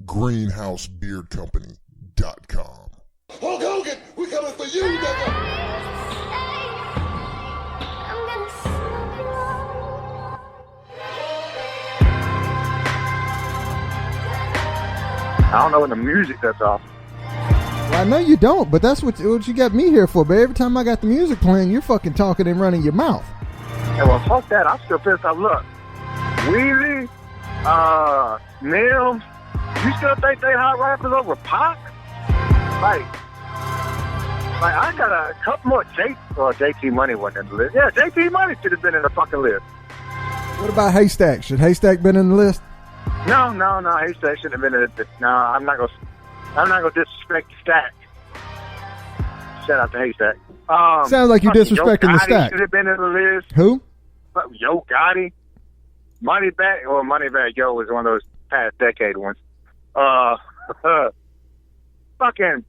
greenhousebeardcompany.com. Hulk Hogan, we coming for you, nigga! I don't know when the music that's off. Well, I know you don't, but that's what you got me here for. But every time I got the music playing, you're fucking talking and running your mouth. Yeah, well, fuck that. I'm still pissed off. Look, Weezy, Mims, you still think they hot rappers over Pac? Like I got a couple more JT Money wasn't in the list. Yeah, JT Money should have been in the fucking list. What about Haystack? Should Haystack been in the list? No. Haystack shouldn't have been in it. No, I'm not gonna disrespect the Stack. Shout out to Haystack. Sounds like you disrespecting the Stack. Should have been in the list. Who? Yo Gotti. Moneybagg Yo was one of those past decade ones. Fucking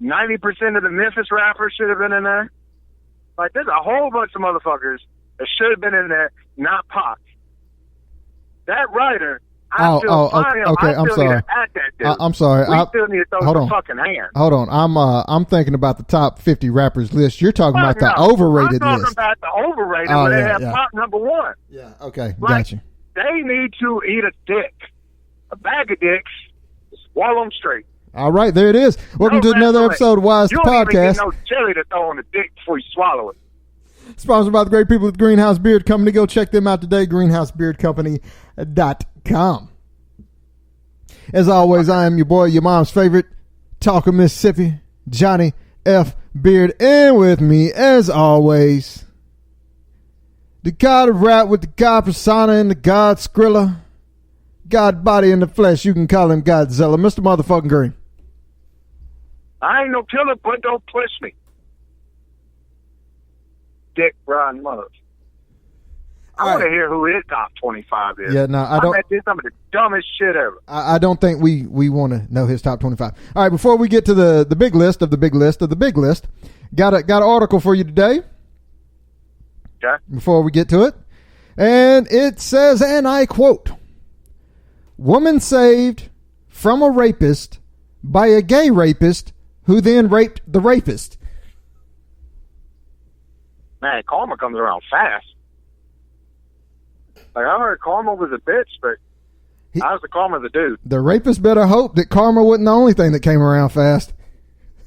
90% of the Memphis rappers should have been in there. Like, there's a whole bunch of motherfuckers that should have been in there, not Pac. That writer, okay. I'm sorry. I'm sorry. We still need to throw some fucking hands. Hold on. I'm thinking about the top 50 rappers list. You're talking about the overrated list. I'm talking about the overrated where they have Pac number one. Yeah. Okay. Like, Got you. They need to eat a dick, a bag of dicks, swallow them straight. All right, there it is. Welcome to another episode of Wise the Podcast. You don't even get no jelly to throw on the dick before you swallow it. Sponsored by the great people at Greenhouse Beard Company. Go check them out today, greenhousebeardcompany.com. As always, I am your boy, your mom's favorite, Talker Mississippi, Johnny F. Beard. And with me, as always, the God of rap with the God persona and the God Skrilla. God body in the flesh. You can call him Godzilla. Mr. Motherfucking Green. I ain't no killer, but don't push me. Dick Ron Mother. I want to hear who his top 25 is. Yeah, no, I don't. This is some of the dumbest shit ever. I don't think we want to know his top 25. All right, before we get to the big list of the big list of the big list, got an article for you today. Okay. Before we get to it, and it says, and I quote, "Woman saved from a rapist by a gay rapist who then raped the rapist." Man, karma comes around fast. Like, I heard karma was a bitch, but how's the karma the dude? The rapist better hope that karma wasn't the only thing that came around fast.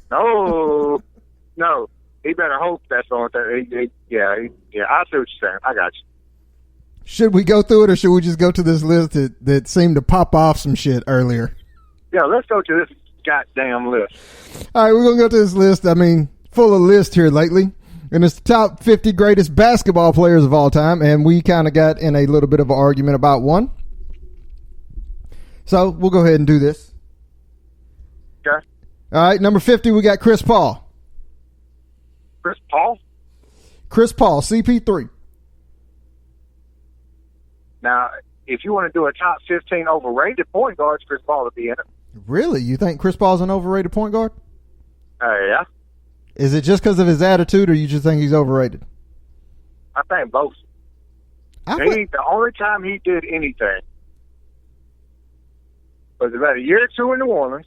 No. He better hope that's the only thing. Yeah, I see what you're saying. I got you. Should we go through it, or should we just go to this list that seemed to pop off some shit earlier? Yeah, let's go to this goddamn list. All right, we're going to go to this list. I mean, full of lists here lately. And it's the top 50 greatest basketball players of all time. And we kind of got in a little bit of an argument about one. So we'll go ahead and do this. Okay. All right, number 50, we got Chris Paul. Chris Paul, CP3. Now, if you want to do a top 15 overrated point guards, Chris Paul would be in it. Really? You think Chris Paul's an overrated point guard? Yeah. Is it just because of his attitude, or you just think he's overrated? I think both. The only time he did anything was about a year or two in New Orleans,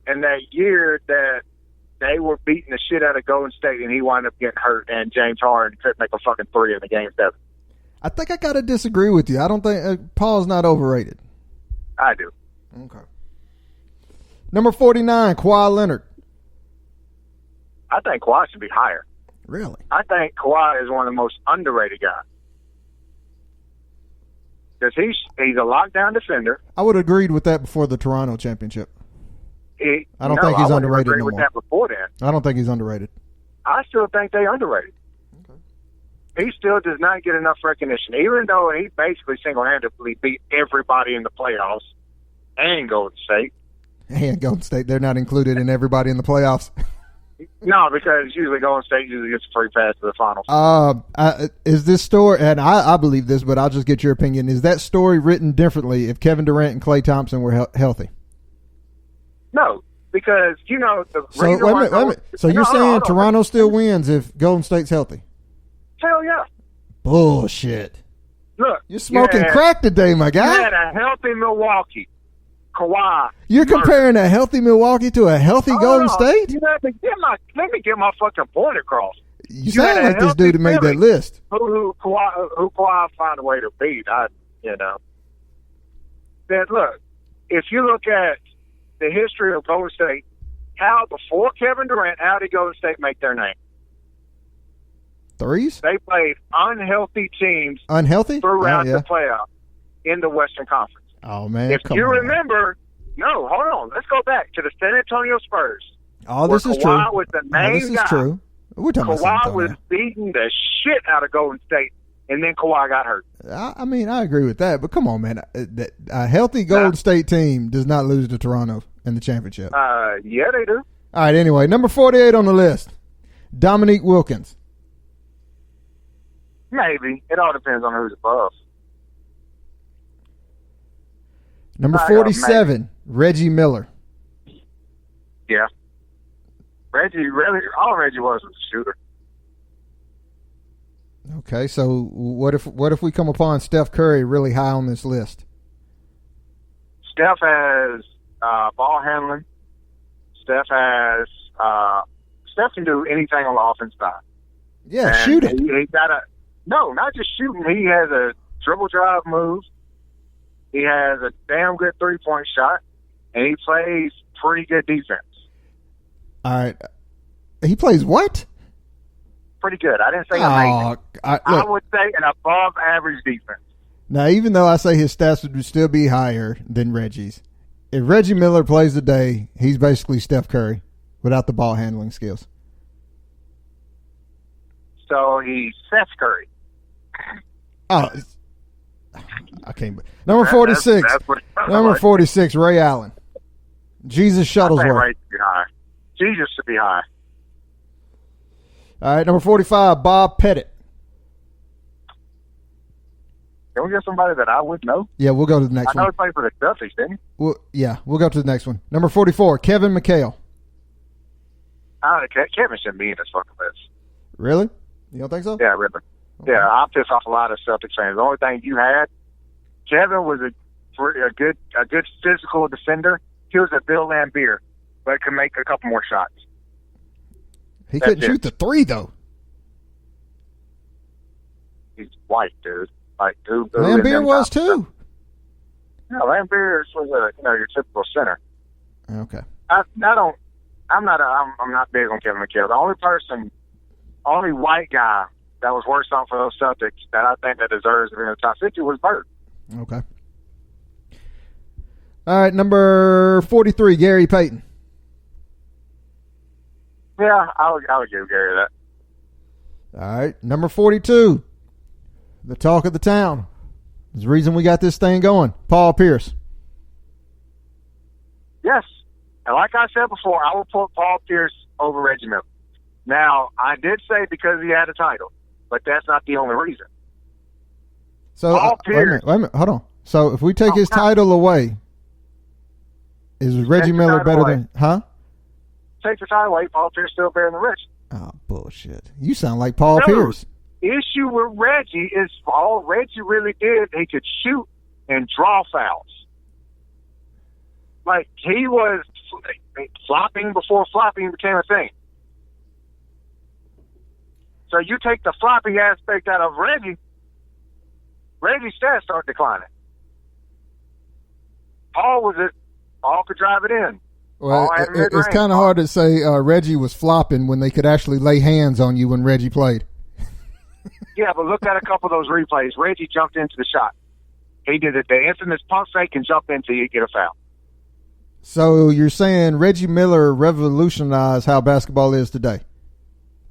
and that year that they were beating the shit out of Golden State, and he wound up getting hurt, and James Harden couldn't make a fucking three in the game 7. I think I got to disagree with you. I don't think Paul's not overrated. I do. Okay. Number 49, Kawhi Leonard. I think Kawhi should be higher. Really? I think Kawhi is one of the most underrated guys. Because he's a lockdown defender. I would have agreed with that before the Toronto championship. I don't think he's underrated no more. That before then. I don't think he's underrated. I still think they underrated. Okay. He still does not get enough recognition, even though he basically single-handedly beat everybody in the playoffs and Golden State. And Golden State, they're not included in everybody in the playoffs. No, because usually Golden State usually gets a free pass to the finals. Is this story, and I believe this, but I'll just get your opinion, is that story written differently if Kevin Durant and Klay Thompson were healthy? No, because, the wait a minute. So you're saying Toronto still wins if Golden State's healthy? Hell yeah. Bullshit. Look. You're smoking crack today, my guy. You had a healthy Milwaukee. Kawhi. You're comparing a healthy Milwaukee to a healthy Golden State? You have to let me get my fucking point across. You sound like this dude that made that Philly. list. Who Kawhi find a way to beat? Then look, if you look at the history of Golden State, how before Kevin Durant, how did Golden State make their name? Threes? They played unhealthy teams Unhealthy? throughout Oh, yeah. the playoffs in the Western Conference. Oh, man. If come you on. remember, no, hold on. Let's go back to the San Antonio Spurs. All this where is true. Kawhi was the main This is guy. true. We're talking about San Kawhi was Antonio. beating the shit out of Golden State, and then Kawhi got hurt. I mean, I agree with that, but come on, man. A healthy Golden State team does not lose to Toronto in the championship. Yeah, they do. All right, anyway, number 48 on the list, Dominique Wilkins. Maybe. It all depends on who's above. Number I 47, Reggie Miller. Yeah. All Reggie was a shooter. Okay, so what if we come upon Steph Curry really high on this list? Steph has ball handling. Steph can do anything on the offense side. Yeah, And shoot it. He got not just shooting. He has a dribble drive move. He has a damn good 3-point shot, and he plays pretty good defense. All right. He plays what? Pretty good. I didn't say amazing. I Look, would say an above average defense. now, even though I say his stats would still be higher than Reggie's, if Reggie Miller plays today, he's basically Steph Curry without the ball handling skills. So he's Seth Curry. Oh, I can't. Number 46. That's what it sounds Number like. 46, Ray Allen. Jesus I think Shuttlesworth. Ray should be high. Jesus should be high. All right, number 45, Bob Pettit. Can we get somebody that I would know? Yeah, we'll go to the I next know one. he played for the Celtics, didn't he? We'll go to the next one. Number 44, Kevin McHale. Kevin shouldn't be in this fucking list. Really? You don't think so? Yeah, really. Yeah, I piss off a lot of Celtics fans. The only thing you had, Kevin was a good physical defender. He was a Bill Laimbeer, but could make a couple more shots. He That's couldn't it. shoot the three, though. He's white, dude. Like, dude. Lambeer was, too. No, Laimbeer was your typical center. Okay. I'm not big on Kevin McHale. The only white guy that was worse off for those Celtics that I think that deserves to be in the top 50 was Bird. Okay. All right, number 43, Gary Payton. Yeah, I would give Gary that. All right, number 42, the talk of the town. There's the reason we got this thing going. Paul Pierce. Yes. And like I said before, I will put Paul Pierce over Reggie Miller. Now, I did say because he had a title, but that's not the only reason. So Paul wait a minute, hold on. So if we take his title away, is Reggie the Miller title better away. than? Huh? Take the title away, Paul Pierce still bearing the rich. Oh, bullshit. You sound like Paul Dude. Pierce. Issue with Reggie is all Reggie really did, he could shoot and draw fouls. Like, he was flopping before flopping became a thing. So you take the flopping aspect out of Reggie's stats start declining. Paul could drive it in. Well, Paul had it's mid-range. kind of hard to say Reggie was flopping when they could actually lay hands on you when Reggie played. Yeah, but look at a couple of those replays. Reggie jumped into the shot. He did it. The infamous pump fake and jump into you get a foul. So you're saying Reggie Miller revolutionized how basketball is today.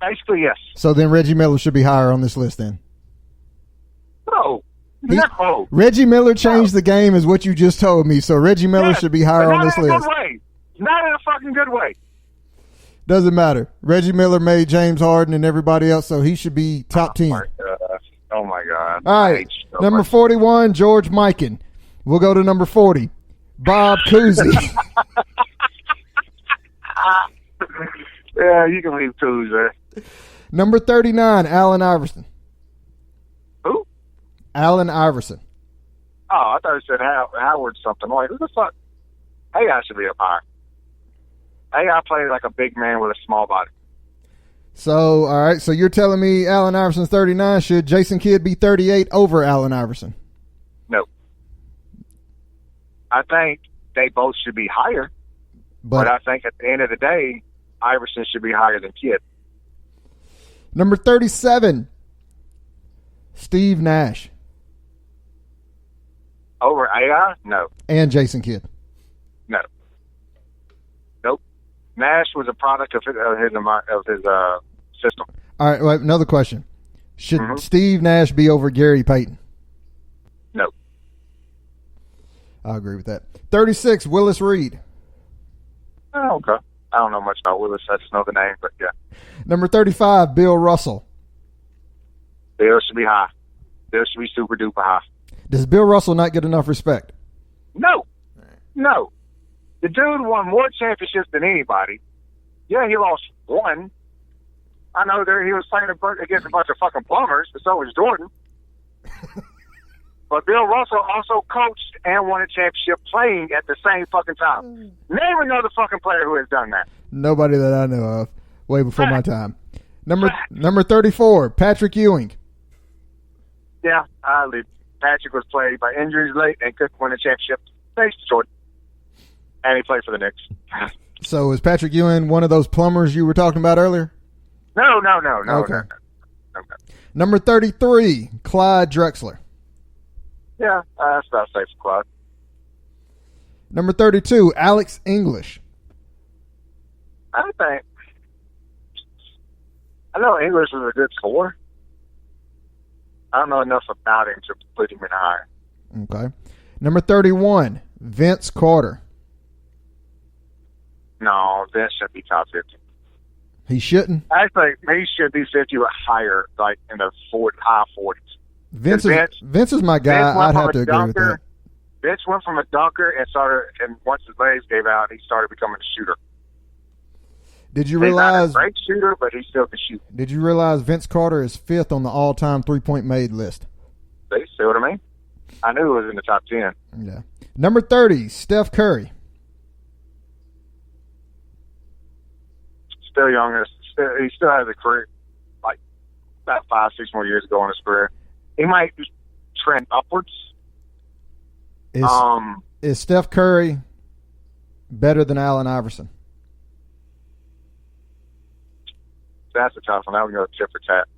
Basically, yes. So then Reggie Miller should be higher on this list then. No. No. Reggie Miller changed the game is what you just told me. So Reggie Miller Yes, should be higher but on this not in a list. good way. Not in a fucking good way. Doesn't matter. Reggie Miller made James Harden and everybody else, so he should be top 10. Oh, my God. All right. Number 41, George Mikan. We'll go to number 40, Bob Cousy. Yeah, you can leave Tuesday. Number 39, Allen Iverson. Who? Allen Iverson. Oh, I thought you said Howard something. Like, who the fuck? AI should be up higher. AI played like a big man with a small body. So, all right. So you're telling me Allen Iverson's 39. Should Jason Kidd be 38 over Allen Iverson? No. I think they both should be higher. But I think at the end of the day, Iverson should be higher than Kidd. Number 37, Steve Nash. Over AI? No. And Jason Kidd. No. Nope. Nash was a product of his system. All right, wait, another question. Should Steve Nash be over Gary Payton? No. I agree with that. 36, Willis Reed. Oh, okay. I don't know much about Willis. I just know the name, but yeah. Number 35, Bill Russell. Bill should be high. Bill should be super duper high. Does Bill Russell not get enough respect? No. No. The dude won more championships than anybody. Yeah, he lost one. I know he was playing against a bunch of fucking plumbers, but so was Jordan. But Bill Russell also coached and won a championship playing at the same fucking time. Name another fucking player who has done that. Nobody that I know of. Way before my time. Number 34, Patrick Ewing. Yeah, I leave. Patrick was played by injuries late and couldn't win a championship. Thanks to Jordan. And he played for the Knicks. So is Patrick Ewing one of those plumbers you were talking about earlier? No. Okay. No. Number 33, Clyde Drexler. Yeah, that's about safe for Clyde. Number 32, Alex English. I know English was a good scorer. I don't know enough about him to put him in higher. Okay. Number 31, Vince Carter. No, Vince should be top 50. He shouldn't? I think he should be 50 or higher, like in the high 40s. Vince is my guy. I'd have to agree with that. Vince went from a dunker and once his legs gave out, he started becoming a shooter. Did you He's realize? not a great shooter, but he still can shoot. Did you realize Vince Carter is 5th on the all-time three-point made list? See what I mean? I knew it was in the top 10. Yeah. Number 30, Steph Curry. Still young. He still has a career, like about 5-6 more years to go in his career. He might trend upwards. Is Steph Curry better than Allen Iverson? That's a tough one. That would go tit for tat.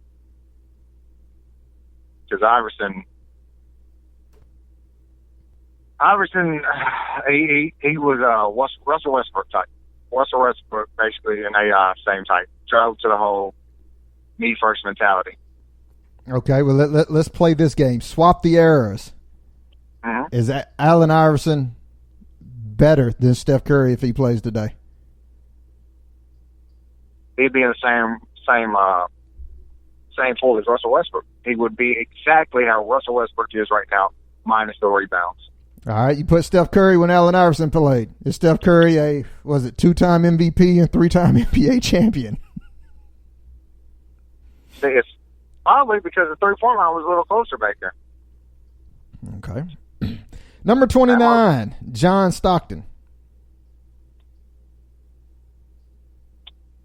Because Iverson, he was Russell Westbrook type. Russell Westbrook basically in a same type. Drove to the whole me first mentality. Okay, well let's play this game. Swap the eras. Mm-hmm. Is Allen Iverson better than Steph Curry if he plays today? He'd be in the same pool as Russell Westbrook. He would be exactly how Russell Westbrook is right now, minus the rebounds. All right, you put Steph Curry when Allen Iverson played. Is Steph Curry a 2-time MVP and 3-time NBA champion? See, it's probably because the 3-point line was a little closer back there. Okay. Number 29, John Stockton.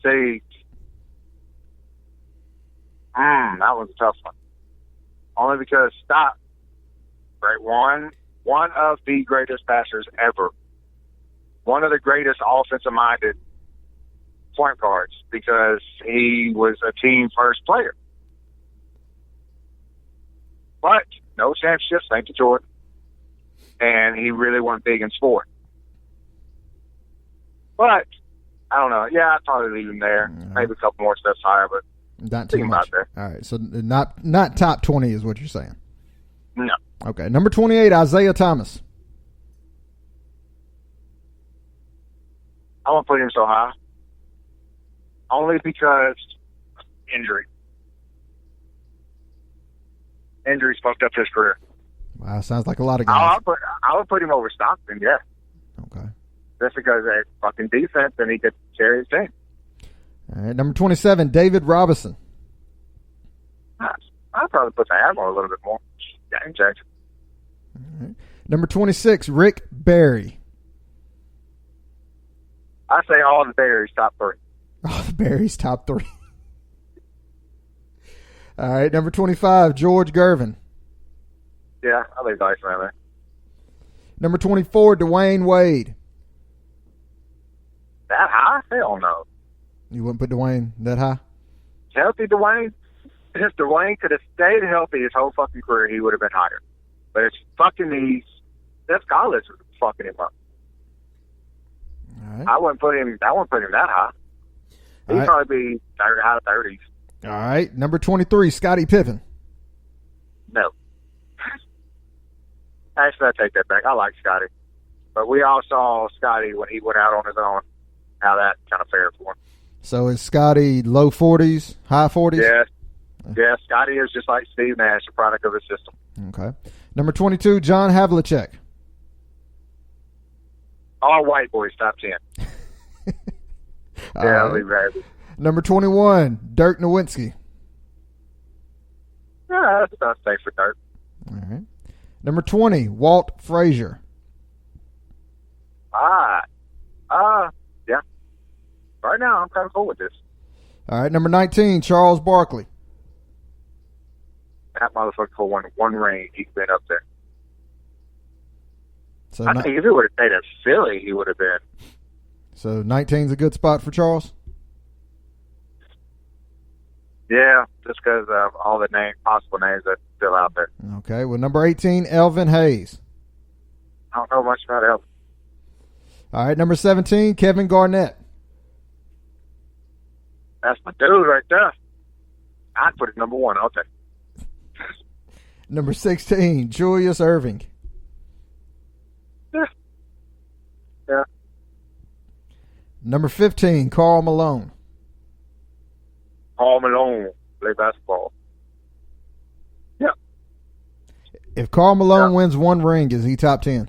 See, that was a tough one. Only because great one of the greatest passers ever. One of the greatest offensive-minded point guards because he was a team-first player. But no championships, thank you, Jordan. And he really went big in sport. But, I don't know. Yeah, I'd probably leave him there. Maybe a couple more steps higher, but not too much. There. All right, so not top 20 is what you're saying. No. Okay, number 28, Isaiah Thomas. I won't put him so high. Only because injury. Injuries fucked up his career. Wow, sounds like a lot of guys. I would put him over Stockton, yeah. Okay. Just because of fucking defense and he could carry his team. All right, number 27, David Robinson. I'd probably put the Admiral a little bit more. James Jackson. All right. Number 26, Rick Barry. I say all the Berries top 3. Oh, the Berries top 3. All right, number 25, George Gervin. Yeah, I leave Iceman there. Number 24, Dwayne Wade. That high? Hell no. You wouldn't put Dwayne that high? Healthy Dwayne? If Dwayne could have stayed healthy his whole fucking career, he would have been higher. But it's fucking these. That's college was fucking him up. All right. I wouldn't put him that high. He'd All right. probably be high 30s. All right, number 23, Scottie Pippen. No. Actually, I take that back. I like Scotty. But we all saw Scotty when he went out on his own, how that kind of fared for him. So is Scottie low 40s, high 40s? Yes. Yeah, Scotty is just like Steve Nash, a product of his system. Okay. Number 22, John Havlicek. All white boys, top 10. All Yeah, right. I'll leave it happy. Number 21, Dirk Nowitzki. Yeah, that's about safe for Dirk. All right. Number 20, Walt Frazier. Yeah. Right now, I'm kind of cool with this. All right. Number 19, Charles Barkley. That motherfucker for one ring, he's been up there. So, I think if he would have stayed in Philly, he would have been. so 19's a good spot for Charles? Yeah, just because of all the possible names that's still out there. Okay. Well, number 18, Elvin Hayes. I don't know much about Elvis. All right. Number 17, Kevin Garnett. That's my dude right there. I'd put it number 1. I'll take it. Number 16, Julius Erving. Yeah. Number 15, Karl Malone. Paul Malone, play basketball. Yeah. If Karl Malone Yeah. wins one ring, is he top 10?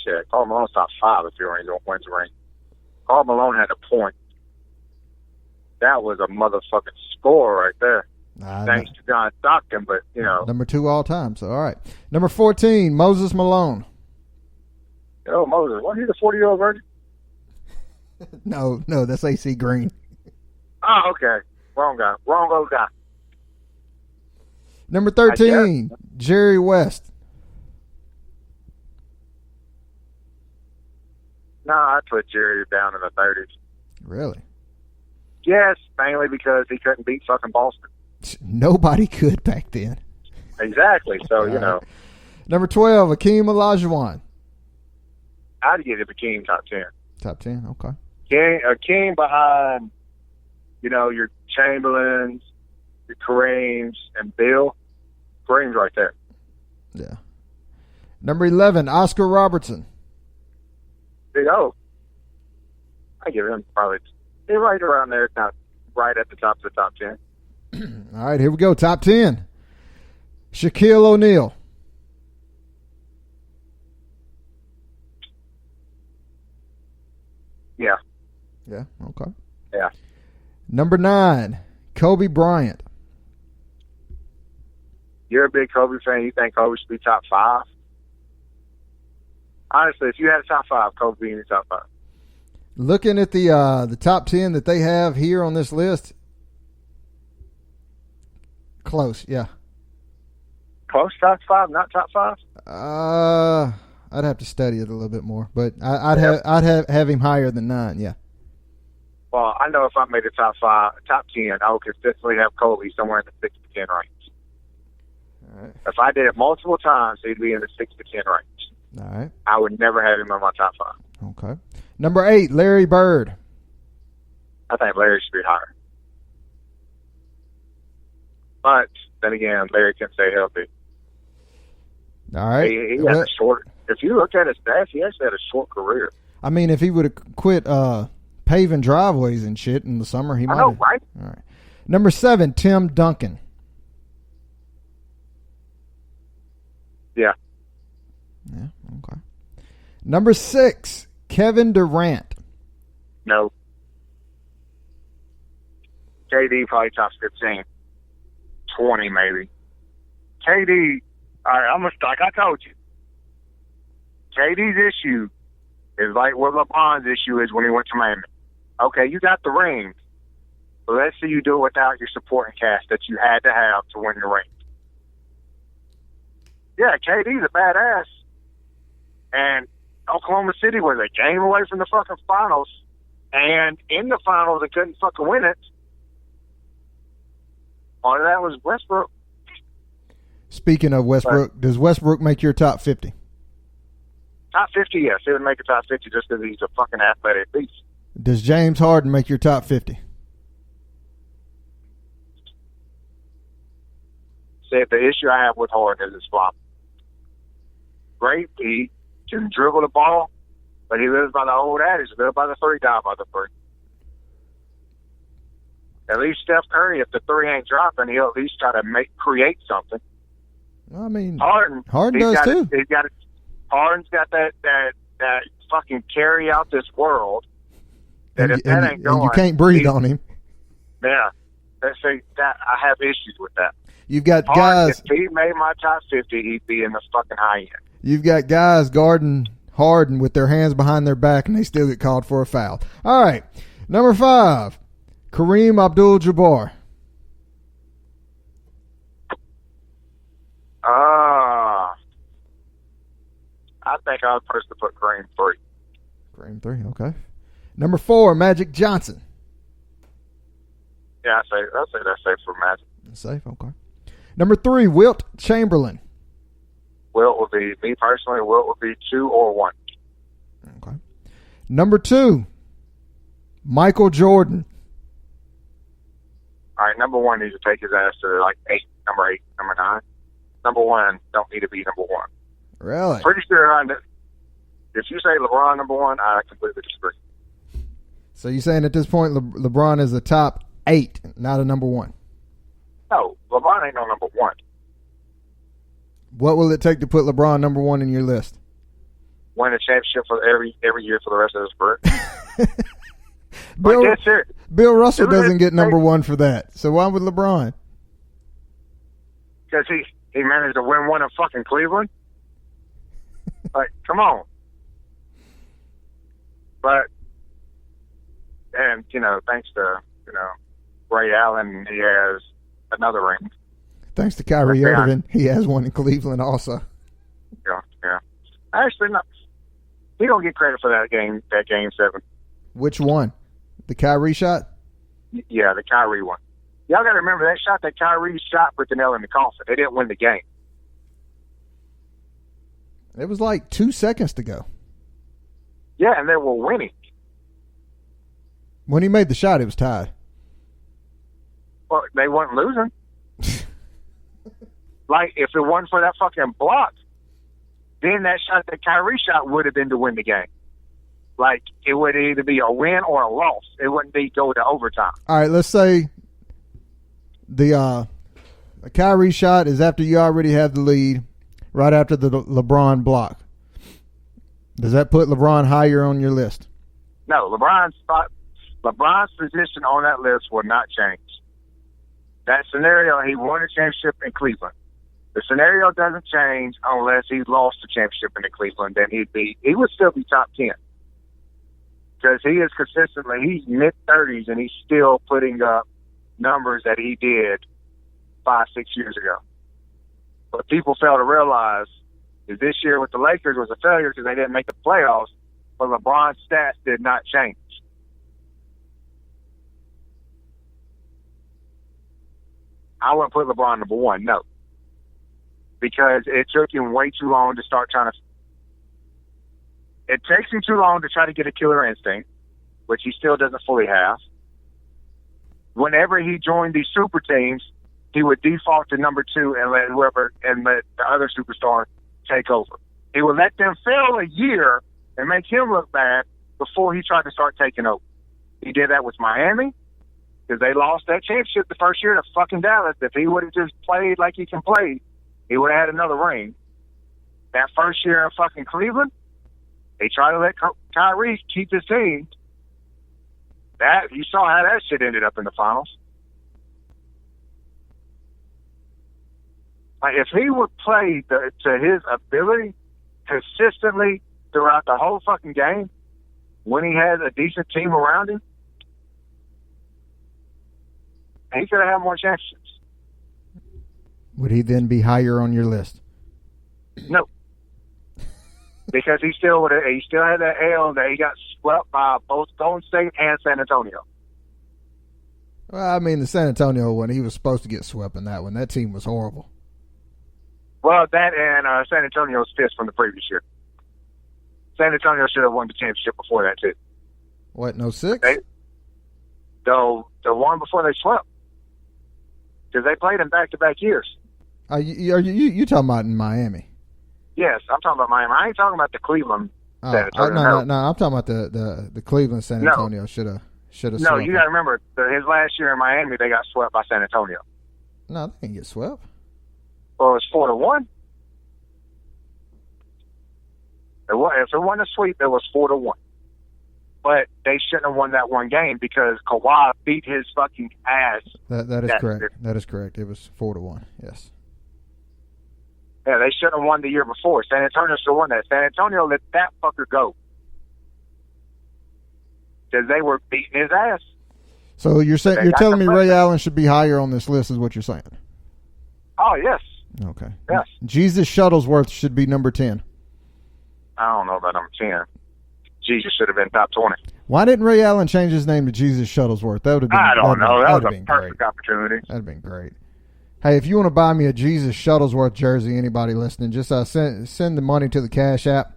Shit, Karl Malone's top 5 if he wins the ring. Karl Malone had a point. That was a motherfucking score right there. Thanks to John Stockton, but, you know. Number 2 all time. So, all right. Number 14, Moses Malone. Oh, Moses, wasn't he the 40-year-old virgin? No, that's AC Green. Oh, okay. Wrong guy. Wrong old guy. Number 13, Jerry West. Nah, I'd put Jerry down in the 30s. Really? Yes, mainly because he couldn't beat fucking Boston. Nobody could back then. Exactly. So, you All know, right. Number 12, Akeem Olajuwon. I'd get it Akeem top 10. Top 10, okay. Akeem behind, you know, your Chamberlains, your Kareems, and Bill. Kareem's right there. Yeah. Number 11, Oscar Robertson. Big O. I give him probably right around there, not right at the top of the top 10. All right, here we go. Top 10. Shaquille O'Neal. Yeah. Yeah, okay. Yeah. Number 9, Kobe Bryant. You're a big Kobe fan. You think Kobe should be top 5? Honestly, if you had a top 5, Kobe being in the top 5. Looking at the top 10 that they have here on this list, close, yeah. Close top 5, not top 5? I'd have to study it a little bit more, but I'd have him higher than 9, yeah. Well, I know if I made the top 10, I would consistently have Kobe somewhere in the 6 to 10 range. All right. If I did it multiple times, he'd be in the 6 to 10 range. All right. I would never have him in my top 5. Okay. Number 8, Larry Bird. I think Larry should be higher. But then again, Larry can stay healthy. All right. He had a short. If you look at his stats, he actually had a short career. I mean, if he would have quit paving driveways and shit in the summer, he might I know, have. right? All right. Number 7, Tim Duncan. Yeah. Yeah, okay. Number 6, Kevin Durant. No. KD probably top 15. 20 maybe. KD, all right, like I told you, KD's issue It's like what LeBron's issue is when he went to Miami. Okay, you got the ring, but let's see you do it without your supporting cast that you had to have to win the ring. Yeah, KD's a badass. And Oklahoma City was a game away from the fucking finals. And in the finals, they couldn't fucking win it. Part of that was Westbrook. Speaking of Westbrook, does Westbrook make your top 50? Top 50, yes. He would make a top 50 just because he's a fucking athletic beast. Does James Harden make your top 50? See, the issue I have with Harden is his flop. Great, he can dribble the ball, but he lives by the old adage, live by the three, die by the three. At least Steph Curry, if the three ain't dropping, he'll at least try to create something. I mean, Harden does too. Harden's got that fucking carry out this world. That if that ain't going, and you can't breathe on him. Yeah, that I have issues with that. You've got Harden, guys. If he made my top 50, he'd be in the fucking high end. You've got guys guarding Harden with their hands behind their back, and they still get called for a foul. All right, number 5, Kareem Abdul-Jabbar. I think I would personally put Kareem 3. Kareem 3, okay. Number 4, Magic Johnson. Yeah, I'll say that's safe for Magic. Safe, okay. Number 3, Wilt Chamberlain. Wilt would be, me personally, Wilt would be 2 or 1. Okay. Number 2, Michael Jordan. All right, number 1 needs to take his ass to like 8, number 8, number 9. Number 1 don't need to be number 1. Really? Pretty sure if you say LeBron number 1, I completely disagree. So you're saying at this point LeBron is a top 8, not a number 1? No, LeBron ain't no number 1. What will it take to put LeBron number 1 in your list? Win a championship for every year for the rest of his career. Bill Russell doesn't get number 1 for that. So why would LeBron? Because he managed to win one in fucking Cleveland. Like, come on. But, and, thanks to, Ray Allen, he has another ring. Thanks to Kyrie Irving, he has one in Cleveland also. Yeah. Actually, no. He don't get credit for that game 7. Which one? The Kyrie shot? Yeah, the Kyrie one. Y'all got to remember that shot that Kyrie shot put the nail in the coffin. They didn't win the game. It was like 2 seconds to go. Yeah, and they were winning. When he made the shot, it was tied. Well, they weren't losing. Like, if it wasn't for that fucking block, then that shot that Kyrie shot would have been to win the game. Like, it would either be a win or a loss. It wouldn't be go to overtime. All right, let's say the Kyrie shot is after you already have the lead, right after the LeBron block. Does that put LeBron higher on your list? No, LeBron's position on that list will not change. That scenario, he won a championship in Cleveland. The scenario doesn't change unless he lost the championship in Cleveland. Then he would still be top 10 because he is consistently, he's mid-30s and he's still putting up numbers that he did 5-6 years ago. What people fail to realize is this year with the Lakers was a failure because they didn't make the playoffs, but LeBron's stats did not change. I wouldn't put LeBron number 1, no. Because it took him way too long to start trying to... It takes him too long to try to get a killer instinct, which he still doesn't fully have. Whenever he joined these super teams, he would default to number 2 and let the other superstar take over. He would let them fail a year and make him look bad before he tried to start taking over. He did that with Miami because they lost that championship the first year to fucking Dallas. If he would have just played like he can play, he would have had another ring. That first year in fucking Cleveland, they tried to let Kyrie keep his team. That you saw how that shit ended up in the finals. Like if he would play to his ability consistently throughout the whole fucking game when he had a decent team around him. And he could have had more championships. Would he then be higher on your list? No. Because he still had that L that he got swept by both Golden State and San Antonio. Well, I mean, the San Antonio one, he was supposed to get swept in that one. That team was horrible. Well, that and San Antonio's fifth from the previous year. San Antonio should have won the championship before that, too. What, no 6? The one before they swept. Because they played in back-to-back years. You talking about in Miami? Yes, I'm talking about Miami. I ain't talking about the Cleveland San Antonio. No, I'm talking about the Cleveland San Antonio should have. No, you got to remember, his last year in Miami, they got swept by San Antonio. No, they didn't get swept. Well, it was 4-1. If it wasn't a sweep, it was 4-1. But they shouldn't have won that one game because Kawhi beat his fucking ass. That is correct. That is correct. It was 4-1. Yes. Yeah, they shouldn't have won the year before. San Antonio should have won that. San Antonio let that fucker go because they were beating his ass. So you're telling me Ray Allen should be higher on this list, is what you're saying? Oh yes. Okay. Yes. Jesus Shuttlesworth should be number 10. I don't know about number 10. Jesus should have been top 20. Why didn't Ray Allen change his name to Jesus Shuttlesworth? That would have been. I don't know. That was a perfect great opportunity. That'd have been great. Hey, if you want to buy me a Jesus Shuttlesworth jersey, anybody listening, just send the money to the Cash App,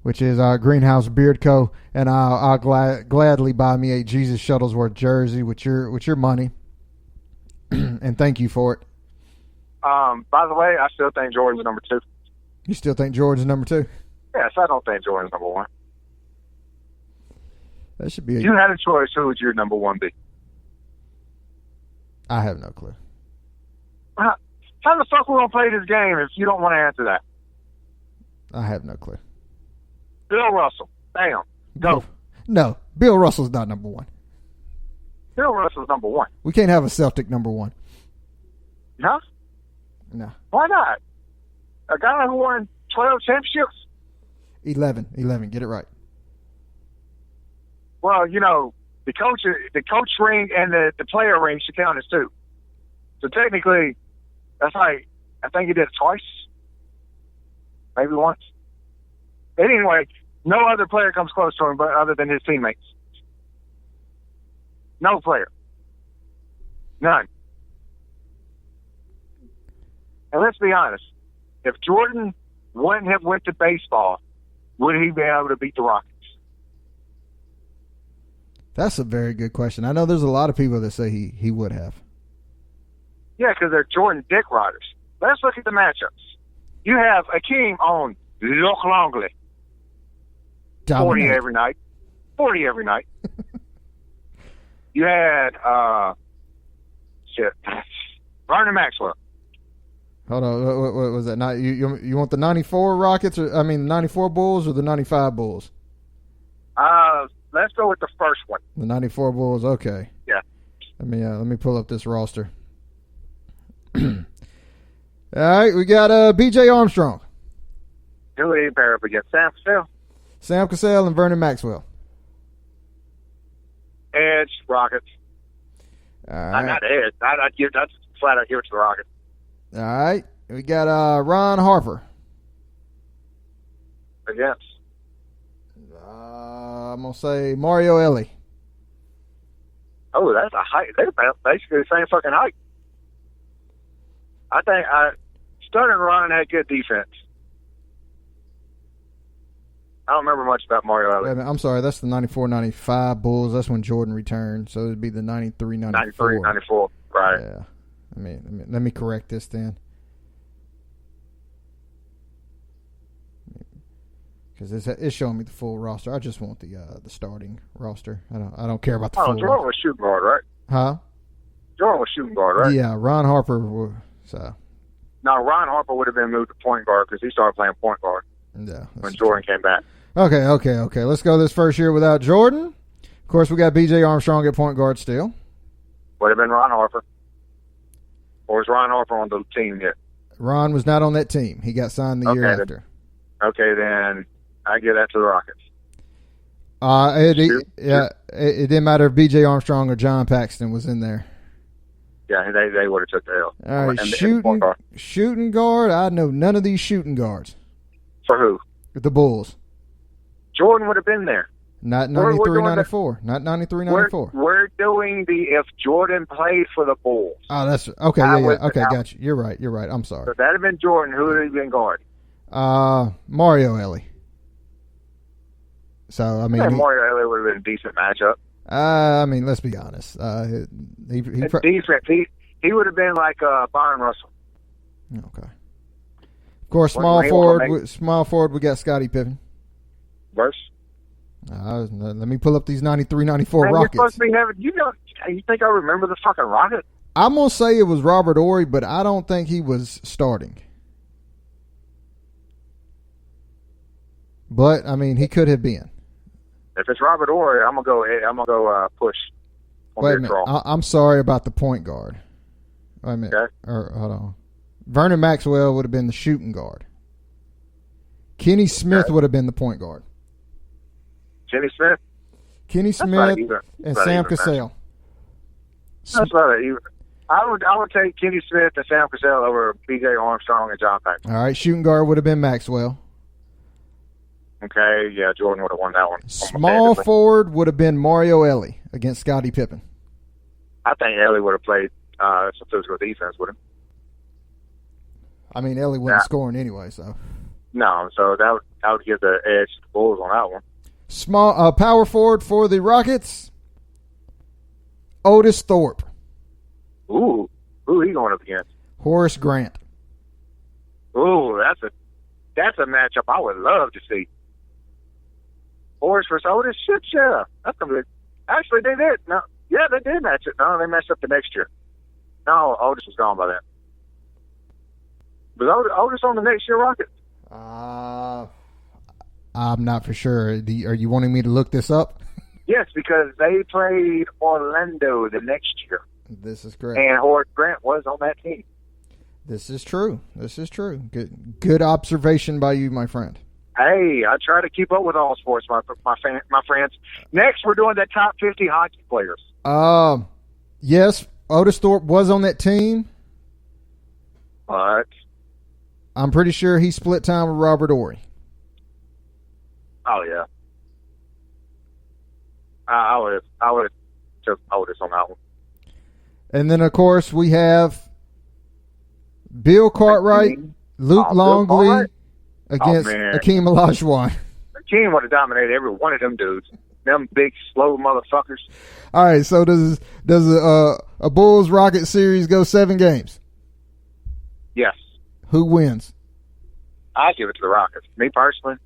which is Greenhouse Beard Co., and I'll gladly buy me a Jesus Shuttlesworth jersey with your money, and thank you for it. By the way, I still think Jordan's number 2. You still think Jordan's number 2? Yes, I don't think Jordan's number 1. That should be. If you had a choice, who would your number 1 be? I have no clue. How the fuck we gonna play this game if you don't want to answer that? I have no clue. Bill Russell. Bam. Go. No, Bill Russell's not number 1. Bill Russell's number 1. We can't have a Celtic number 1. Huh? No. Why not? A guy who won 12 championships? 11. Get it right. Well, the coach ring and the player ring should count as 2. So technically, that's like, I think he did it twice, maybe once. Anyway, no other player comes close to him, but other than his teammates. No player, none. And let's be honest, if Jordan wouldn't have went to baseball, would he be able to beat the Rockets? That's a very good question. I know there's a lot of people that say he would have. Yeah, because they're Jordan dick riders. Let's look at the matchups. You have Akeem on Loch Longley. 40 every night. You had, Vernon Maxwell. Hold on, what was that? You want the 94 Rockets, or 94 Bulls or the 95 Bulls? Let's go with the first one. The 94 Bulls, okay. Yeah. Let me pull up this roster. All right, we got B.J. Armstrong. Who would he pair up against? Sam Cassell and Vernon Maxwell. Edge, Rockets. All right. Not Edge. I'd flat out give it to the Rockets. All right, we got Ron Harper. Against? I'm going to say Mario Elie. Oh, that's a height. They're basically the same fucking height. I think Stunner and Ron had good defense. I don't remember much about Mario Elie. I'm sorry, that's the 94-95 Bulls. That's when Jordan returned, so it'd be the 93-94. 93-94, right. Yeah. Let me correct this then. Because it's showing me the full roster. I just want the starting roster. I don't care about the full Jordan was shooting guard, right? Huh? Jordan was shooting guard, right? Yeah, Ron Harper. So. No, Ron Harper would have been moved to point guard because he started playing point guard. Yeah. When Jordan came back. Okay. Let's go this first year without Jordan. Of course, we got B.J. Armstrong at point guard still. Would have been Ron Harper. Or was Ron Harper on the team yet? Ron was not on that team. He got signed the year after. Okay, then I give that to the Rockets. It didn't matter if B.J. Armstrong or John Paxton was in there. Yeah, they would have took the L. All right, And shooting guard. I know none of these shooting guards. for who? The Bulls. Jordan would have been there. Not 93, 94. Not 93, 94. We're doing the if Jordan played for the Bulls. Oh, that's okay. Okay, got you. You're right. I'm sorry. So that'd have been Jordan. Who would have been guard? Mario Ellie. So I mean, Mario Ellie would have been a decent matchup. I mean, let's be honest. Defense. He would have been like Byron Russell. Okay. Of course, small forward. We got Scottie Pippen. Verse. Let me pull up these 93, 94 Man, Rockets. you're supposed to be having. You think I remember the fucking Rockets? I'm gonna say it was Robert Horry, but I don't think he was starting. But I mean, he could have been. If it's Robert Horry, I'm gonna go push. Wait a minute. I'm sorry about the point guard. Wait a minute. Okay. Hold on. Vernon Maxwell would have been the shooting guard. Kenny Smith would have been the point guard. Kenny Smith. Kenny Smith and Sam Cassell. That's not even. I would take Kenny Smith and Sam Cassell over B.J. Armstrong and John Paxson. All right, shooting guard would have been Maxwell. Okay, yeah, Jordan would have won that one. Small forward would have been Mario Ellie against Scottie Pippen. I think Ellie would have played some physical defense with him. I mean, Ellie wasn't scoring anyway, so. No, so that would give the edge to the Bulls on that one. Small power forward for the Rockets, Otis Thorpe. Who he going up against? Horace Grant. Ooh, that's a matchup I would love to see. Horace versus Otis? Shit, yeah. That's gonna be. Actually, they did. No, yeah, they did match it. No, they matched up the next year. No, Otis was gone by then. Was Otis on the next year Rocket? I'm not for sure. Are you wanting me to look this up? Yes, because they played Orlando the next year. This is correct. And Horace Grant was on that team. This is true. Good observation by you, my friend. Hey, I try to keep up with all sports, my friends. Next, we're doing the top 50 hockey players. Yes, Otis Thorpe was on that team. But I'm pretty sure he split time with Robert Horry. Oh yeah, I would took Otis on that one. And then of course we have Bill Cartwright, Luke Longley against Akeem Olajuwon. Akeem would have dominated every one of them dudes. Them big slow motherfuckers. All right, so does a Bulls Rocket series go 7 games? Yes. Who wins? I give it to the Rockets. Me personally,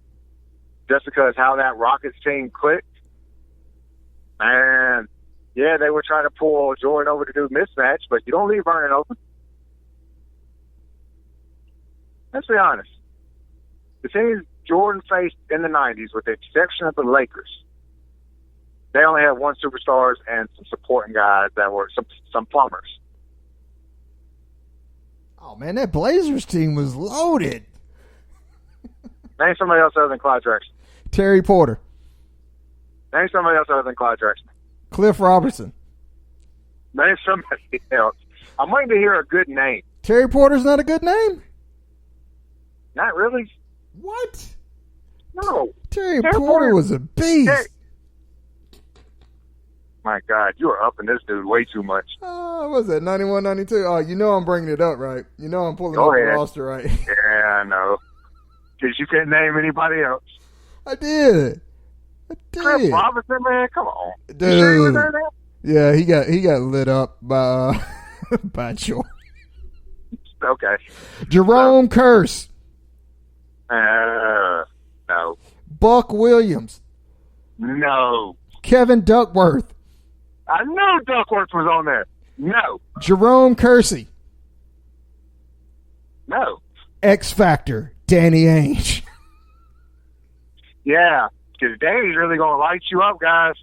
just because how that Rockets team clicked. Man, yeah, they were trying to pull Jordan over to do mismatch, but you don't leave Vernon open. Let's be honest. The teams Jordan faced in the 90s, with the exception of the Lakers, they only had one superstars and some supporting guys that were some plumbers. Oh, man, that Blazers team was loaded. Name somebody else other than Clyde Drexler. Terry Porter. Name somebody else other than Clyde Drexler. Cliff Robertson. Name somebody else. I'm waiting to hear a good name. Terry Porter's not a good name? Not really. What? No. Terry Porter was a beast. My God, you are upping this dude way too much. What was that, 91, 92? Oh, you know I'm bringing it up, right? You know I'm pulling up the roster, right? Yeah, I know. Because you couldn't name anybody else. I did. Cliff Robinson, man, come on. Dude. You sure he was there now? Yeah, he got lit up by by Jordan. Okay. Jerome Curse. No. Buck Williams. No. Kevin Duckworth. I knew Duckworth was on there. No. Jerome Kersey. No. X Factor. Danny Ainge. Yeah, because Danny's really going to light you up, guys.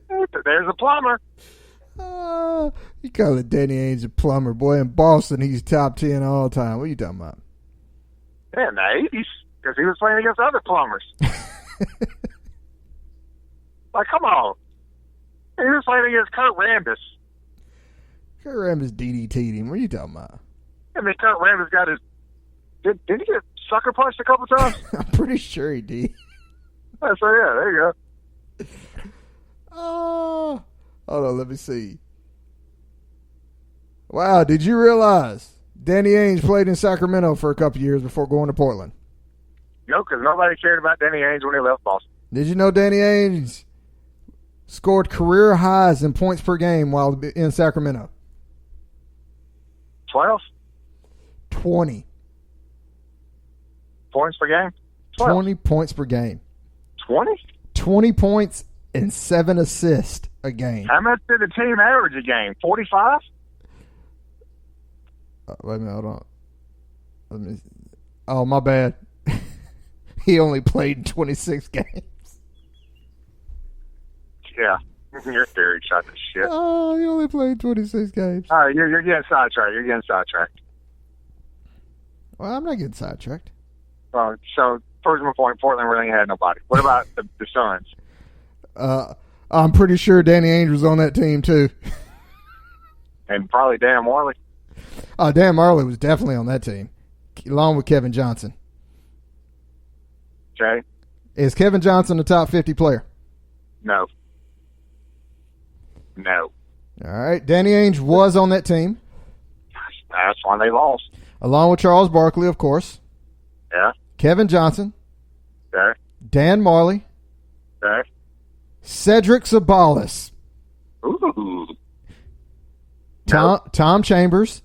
There's a plumber. You call it Danny Ainge a plumber. Boy, in Boston, he's top 10 all time. What are you talking about? Yeah, in the 80s, because he was playing against other plumbers. Like, come on. He was playing against Kurt Rambis. Kurt Rambis DDT'd him. What are you talking about? I mean, Kurt Rambis got his... Did he get sucker punched a couple times? I'm pretty sure he did. So, yeah, there you go. Oh, hold on, let me see. Wow, did you realize Danny Ainge played in Sacramento for a couple years before going to Portland? No, because nobody cared about Danny Ainge when he left Boston. Did you know Danny Ainge scored career highs in points per game while in Sacramento? 12 20. points per game? 12. 20 points per game. 20? 20 points and 7 assists a game. How much did the team average a game? 45? Wait a minute, hold on. Let me. Oh, my bad. He only played 26 games. Yeah. Your theory shot to shit. Oh, he only played 26 games. All right, you're getting sidetracked. You're getting sidetracked. Well, I'm not getting sidetracked. So, first point, Portland really had nobody. What about the Suns? I'm pretty sure Danny Ainge was on that team, too. And probably Dan Marley. Dan Marley was definitely on that team, along with Kevin Johnson. Okay? Is Kevin Johnson a top 50 player? No. All right. Danny Ainge was on that team. That's why they lost. Along with Charles Barkley, of course. Yeah. Kevin Johnson. Okay. Dan Marley. Okay. Cedric Sabalas. Ooh. Tom Chambers.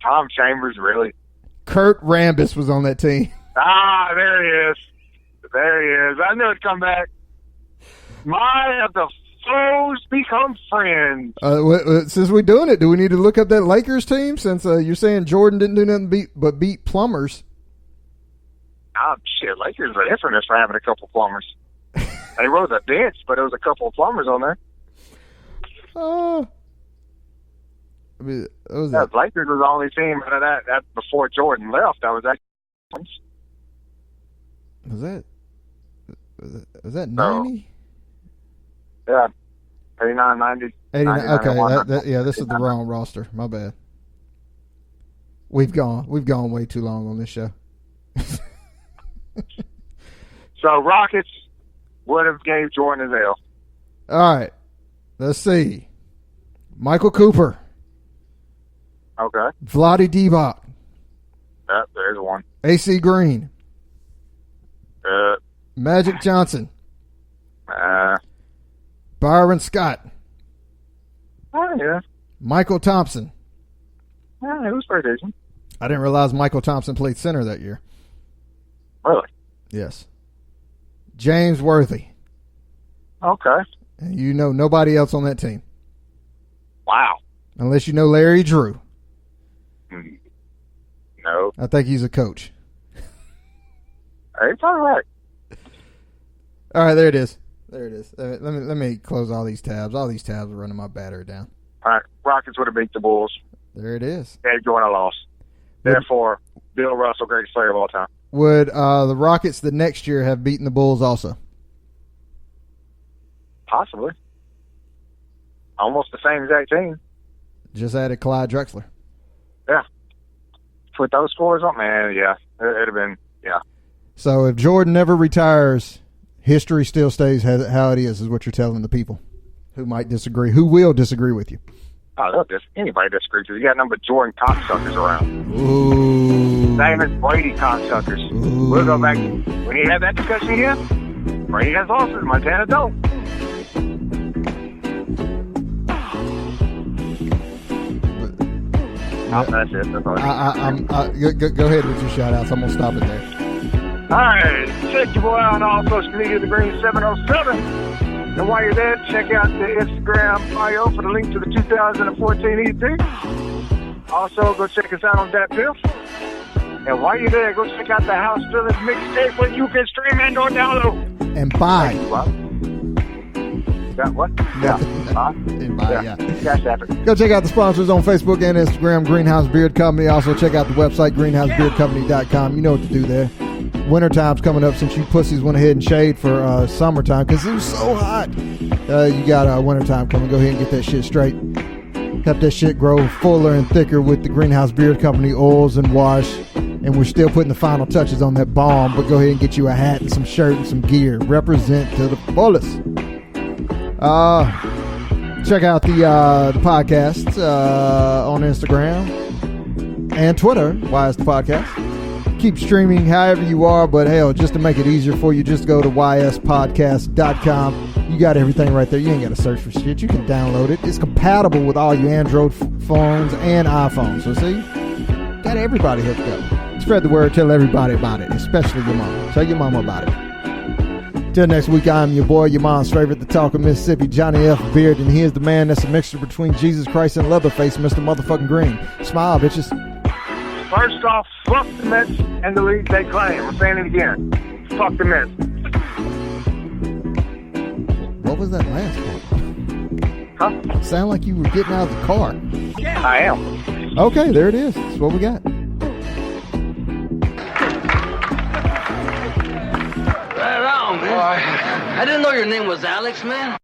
Tom Chambers, really? Kurt Rambis was on that team. Ah, there he is. There he is. I knew it'd come back. My, have the foes become friends. Since we're doing it, do we need to look up that Lakers team? Since you're saying Jordan didn't do nothing but beat plumbers. Oh, shit. Lakers are infamous for having a couple plumbers. They rode the bench, but there was a couple of plumbers on there. I mean, what was Yeah, that? Lakers was the only team out of that before Jordan left. I was actually... Was that 90? Yeah. 89, 90. 89. 90, Okay, 91. this is the wrong roster. My bad. We've gone way too long on this show. So Rockets would have gave Jordan his L. All right. Let's see. Michael Cooper. Okay. Vlade Divac. Yeah, there's one. AC Green. Magic Johnson. Byron Scott. Oh, yeah. Michael Thompson. Yeah, it was pretty decent. I didn't realize Michael Thompson played center that year. Really? Yes. James Worthy. Okay. And you know nobody else on that team. Wow. Unless you know Larry Drew. No. I think he's a coach. Hey, it's all right. All right, there it is. Let me close all these tabs. All these tabs are running my battery down. All right. Rockets would have beat the Bulls. There it is. Dave Jordan lost. Therefore, Bill Russell, greatest player of all time. Would the Rockets the next year have beaten the Bulls also? Possibly. Almost the same exact team. Just added Clyde Drexler. Yeah. Put those scores on, man, yeah. It'd have been, yeah. So if Jordan never retires, history still stays how it is what you're telling the people who might disagree, who will disagree with you. Oh, look, anybody disagrees with you. You got number Jordan cocksuckers around. Ooh. Same as Brady cocksuckers. Ooh. We'll go back. When you have that discussion here, Brady has losses, Montana don't. That's it. That's all. Go ahead with your shout-outs. I'm going to stop it there. All right. Check your boy out on all social media, The Green 707. And while you're there, check out the Instagram bio for the link to the 2014 EP. Also, go check us out on that Piff. And while you're there, go check out the House Village mixtape where you can stream and or download. And buy. Got what? Yeah. And buy, yeah. Cash App it. Go check out the sponsors on Facebook and Instagram, Greenhouse Beard Company. Also check out the website, greenhousebeardcompany.com. You know what to do there. wintertime's coming up, since you pussies went ahead and shaved for summertime because it was so hot. You got wintertime coming. Go ahead and get that shit straight. Help that shit grow fuller and thicker with the Greenhouse Beard Company oils and wash. And we're still putting the final touches on that bomb, but go ahead and get you a hat and some shirt and some gear. Represent to the fullest. Check out the podcast on Instagram and Twitter. Why is the podcast? Keep streaming however you are, but hell, just to make it easier for you, just go to yspodcast.com. You got everything right there. You ain't got to search for shit. You can download it. It's compatible with all your Android phones and iPhones. So see, got everybody hooked up. Spread the word. Tell everybody about it, especially your mama. Tell your mama about it. Till next week, I'm your boy, your mom's favorite, the talk of Mississippi, Johnny F. Beard, and he is the man that's a mixture between Jesus Christ and Leatherface, Mr. Motherfucking Green. Smile, bitches. First off, fuck the Mets and the league they claim. I'm saying it again. Fuck the Mets. What was that last part? Huh? Sound like you were getting out of the car. I am. Okay, there it is. That's what we got. Right on, man. I didn't know your name was Alex, man.